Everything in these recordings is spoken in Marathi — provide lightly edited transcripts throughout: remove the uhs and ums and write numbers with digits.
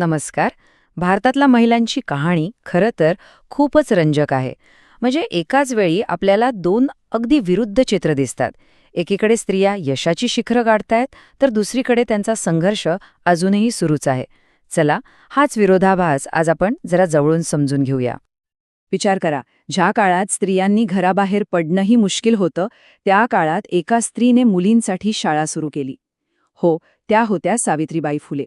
नमस्कार. भारतातल्या महिलांची कहाणी खरं तर खूपच रंजक आहे. म्हणजे एकाच वेळी आपल्याला दोन अगदी विरुद्ध चित्र दिसतात. एकीकडे स्त्रिया यशाची शिखरं गाठतायत, तर दुसरीकडे त्यांचा संघर्ष अजूनही सुरूच आहे. चला, हाच विरोधाभास आज आपण जरा जवळून समजून घेऊया. विचार करा, ज्या काळात स्त्रियांनी घराबाहेर पडणंही मुश्किल होतं, त्या काळात एका स्त्रीने मुलींसाठी शाळा सुरू केली. हो, त्या होत्या सावित्रीबाई फुले.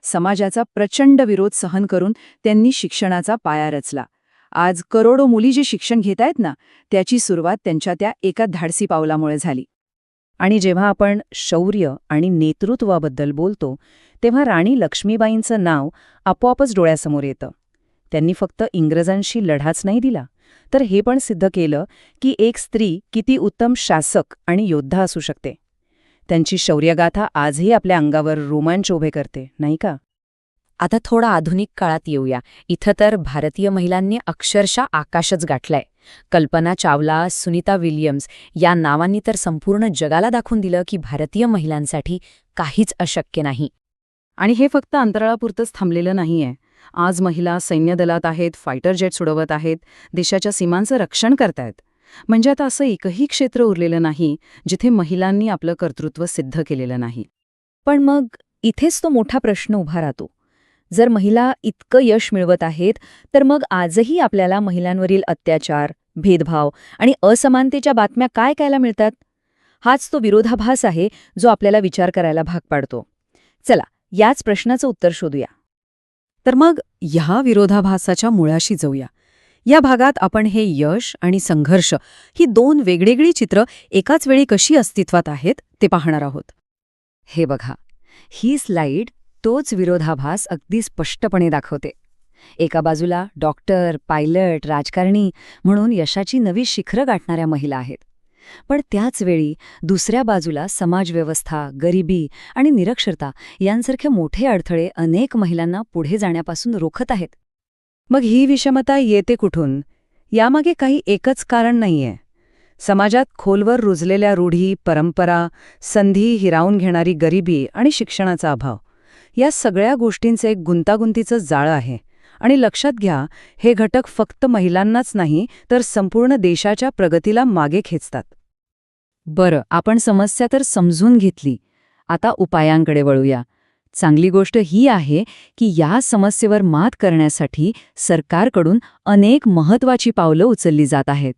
समाजाचा प्रचंड विरोध सहन करून त्यांनी शिक्षणाचा पाया रचला. आज करोडो मुली जे शिक्षण घेतायत ना, त्याची सुरुवात त्यांच्या त्या एका धाडसी पावलामुळे झाली. आणि जेव्हा आपण शौर्य आणि नेतृत्वाबद्दल बोलतो, तेव्हा राणी लक्ष्मीबाईंचं नाव आपोआपच डोळ्यासमोर येतं. त्यांनी फक्त इंग्रजांशी लढाच नाही दिला, तर हे पण सिद्ध केलं की एक स्त्री किती उत्तम शासक आणि योद्धा असू शकते. त्यांची शौर्यगाथा आजही आपल्या अंगावर रोमांच उभे करते, नाही का? आता थोडा आधुनिक काळात येऊया. इथं तर भारतीय महिलांनी अक्षरशः आकाशच गाठलंय. कल्पना चावला, सुनीता विल्यम्स या नावांनी तर संपूर्ण जगाला दाखवून दिलं की भारतीय महिलांसाठी काहीच अशक्य नाही. आणि हे फक्त अंतराळापुरतंच थांबलेलं नाहीये. आज महिला सैन्यदलात आहेत, फायटर जेट्स उडवत आहेत, देशाच्या सीमांचं रक्षण करतायत. म्हणजे आता असं एकही क्षेत्र उरलेलं नाही जिथे महिलांनी आपलं कर्तृत्व सिद्ध केलेलं नाही. पण मग इथेच तो मोठा प्रश्न उभा राहतो. जर महिला इतकं यश मिळवत आहेत, तर मग आजही आपल्याला महिलांवरील अत्याचार, भेदभाव आणि असमानतेच्या बातम्या काय ऐकायला मिळतात? हाच तो विरोधाभास आहे जो आपल्याला विचार करायला भाग पाडतो. चला, याच प्रश्नाचं उत्तर शोधूया. तर मग ह्या विरोधाभासाच्या मुळाशी जाऊया. या भागात आपण हे यश आणि संघर्ष ही दोन वेगवेगळी चित्र एकाच वेळी कशी अस्तित्वात आहेत ते पाहणार आहोत. हे बघा, ही स्लाईड तोच विरोधाभास अगदी स्पष्टपणे दाखवते. एका बाजूला डॉक्टर, पायलट, राजकारणी म्हणून यशाची नवी शिखरं गाठणाऱ्या महिला आहेत. पण त्याच वेळी दुसऱ्या बाजूला समाजव्यवस्था, गरिबी आणि निरक्षरता यांसारखे मोठे अडथळे अनेक महिलांना पुढे जाण्यापासून रोखत आहेत. मग ही विषमता येते कुठून? यामागे काही एकच कारण नाहीये. समाजात खोलवर रुजलेल्या रूढी, परंपरा, संधी हिरावून घेणारी गरिबी आणि शिक्षणाचा अभाव या सगळ्या गोष्टींचं एक गुंतागुंतीचं जाळं आहे. आणि लक्षात घ्या, हे घटक फक्त महिलांनाच नाही तर संपूर्ण देशाच्या प्रगतीला मागे खेचतात. बरं, आपण समस्या तर समजून घेतली. आता उपायांकडे वळूया. चांगली गोष्ट ही आहे की या समस्येवर मात करण्यासाठी सरकारकडून अनेक महत्त्वाची पावलं उचलली जात आहेत.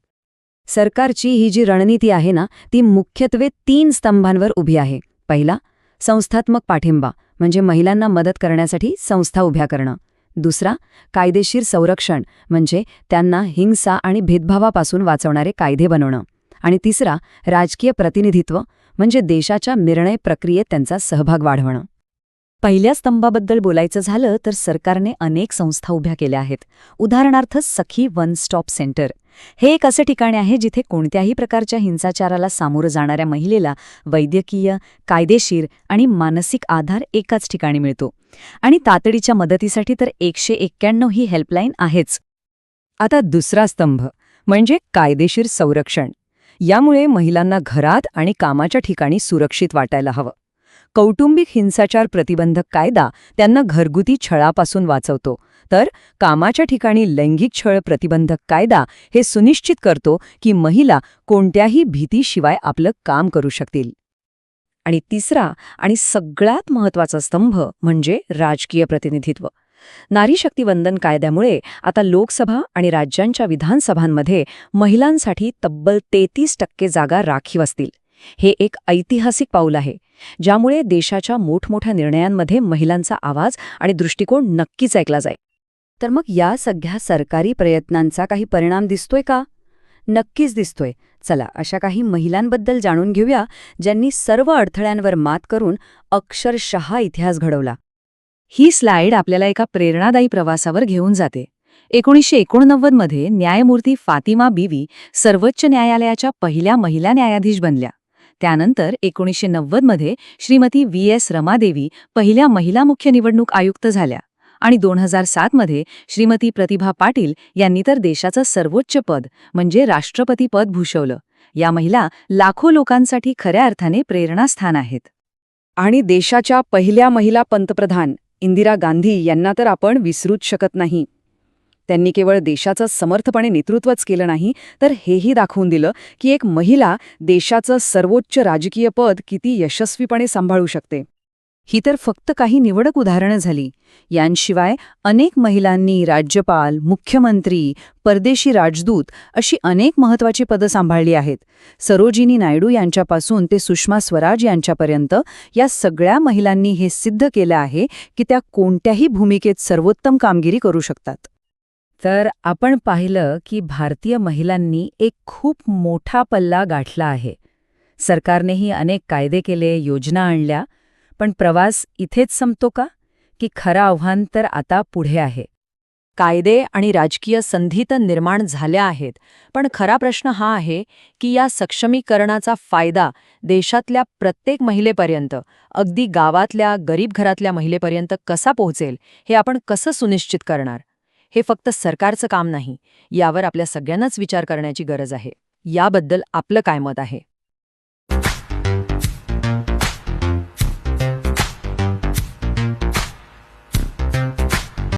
सरकारची ही जी रणनीती आहे ना, ती मुख्यत्वे 3 स्तंभांवर उभी आहे. पहिला, संस्थात्मक पाठिंबा, म्हणजे महिलांना मदत करण्यासाठी संस्था उभ्या करणं. दुसरा, कायदेशीर संरक्षण, म्हणजे त्यांना हिंसा आणि भेदभावापासून वाचवणारे कायदे बनवणं. आणि तिसरा, राजकीय प्रतिनिधित्व, म्हणजे देशाच्या निर्णय प्रक्रियेत त्यांचा सहभाग वाढवणं. पहिल्या स्तंभाबद्दल बोलायचं झालं तर सरकारने अनेक संस्था उभ्या केल्या आहेत. उदाहरणार्थ सखी वन स्टॉप सेंटर. हे एक असं ठिकाण आहे जिथे कोणत्याही प्रकारच्या हिंसाचाराला सामोरं जाणाऱ्या महिलेला वैद्यकीय, कायदेशीर आणि मानसिक आधार एकाच ठिकाणी मिळतो. आणि तातडीच्या मदतीसाठी तर 191 ही हेल्पलाईन आहेच. आता दुसरा स्तंभ म्हणजे कायदेशीर संरक्षण. यामुळे महिलांना घरात आणि कामाच्या ठिकाणी सुरक्षित वाटायला हवं. कौटुंबिक हिंसाचार प्रतिबंधक कायदा त्यांना घरगुती छळापासून वाचवतो, तर कामाच्या ठिकाणी लैंगिक छळ प्रतिबंधक कायदा हे सुनिश्चित करतो की महिला कोणत्याही भीतीशिवाय आपलं काम करू शकतील. आणि तिसरा आणि सगळ्यात महत्त्वाचा स्तंभ म्हणजे राजकीय प्रतिनिधित्व. नारी शक्ती वंदन कायद्यामुळे आता लोकसभा आणि राज्यांच्या विधानसभांमध्ये महिलांसाठी तब्बल 33% जागा राखीव असतील. हे एक ऐतिहासिक पाऊल आहे, ज्यामुळे देशाच्या मोठमोठ्या निर्णयांमध्ये महिलांचा आवाज आणि दृष्टिकोन नक्कीच ऐकला जाईल. तर मग या सगळ्या सरकारी प्रयत्नांचा काही परिणाम दिसतोय का? नक्कीच दिसतोय. चला, अशा काही महिलांबद्दल जाणून घेऊया ज्यांनी सर्व अडथळ्यांवर मात करून अक्षरशः इतिहास घडवला. ही स्लाईड आपल्याला एका प्रेरणादायी प्रवासावर घेऊन जाते. 1989 मध्ये न्यायमूर्ती फातिमा बीवी सर्वोच्च न्यायालयाच्या पहिल्या महिला न्यायाधीश बनल्या. त्यानंतर 1990 मध्ये श्रीमती V.S. रमादेवी पहिल्या महिला मुख्य निवडणूक आयुक्त झाल्या. आणि 2007 मध्ये श्रीमती प्रतिभा पाटील यांनी तर देशाचं सर्वोच्च पद म्हणजे राष्ट्रपती पद भूषवलं. या महिला लाखो लोकांसाठी खऱ्या अर्थाने प्रेरणास्थान आहेत. आणि देशाच्या पहिल्या महिला पंतप्रधान इंदिरा गांधी यांना तर आपण विसरूच शकत नाही. त्यांनी केवळ देशाचं समर्थपणे नेतृत्वच केलं नाही, तर हेही दाखवून दिलं की एक महिला देशाचं सर्वोच्च राजकीय पद किती यशस्वीपणे सांभाळू शकते. ही तर फक्त काही निवडक उदाहरणं झाली. यांशिवाय अनेक महिलांनी राज्यपाल, मुख्यमंत्री, परदेशी राजदूत अशी अनेक महत्त्वाची पदं सांभाळली आहेत. सरोजिनी नायडू यांच्यापासून ते सुषमा स्वराज यांच्यापर्यंत या सगळ्या महिलांनी हे सिद्ध केलं आहे की त्या कोणत्याही भूमिकेत सर्वोत्तम कामगिरी करू शकतात. तर आपण पाहिलं की भारतीय महिलांनी एक खूप मोठा पल्ला गाठला आहे. सरकारनेही अनेक कायदे केले, योजना आणल्या, पण प्रवास इथेच संपतो का? की खरं आव्हान तर आता पुढे आहे. कायदे आणि राजकीय संधी तर निर्माण झाल्या आहेत, पण खरा प्रश्न हा आहे की या सक्षमीकरणाचा फायदा देशातल्या प्रत्येक महिलेपर्यंत, अगदी गावातल्या गरीब घरातल्या महिलेपर्यंत कसा पोहोचेल, हे आपण कसं सुनिश्चित करणार? हे फक्त सरकारचं काम नाही, यावर आपल्या सगळ्यांनाच विचार करण्याची गरज आहे. याबद्दल आपलं काय मत आहे?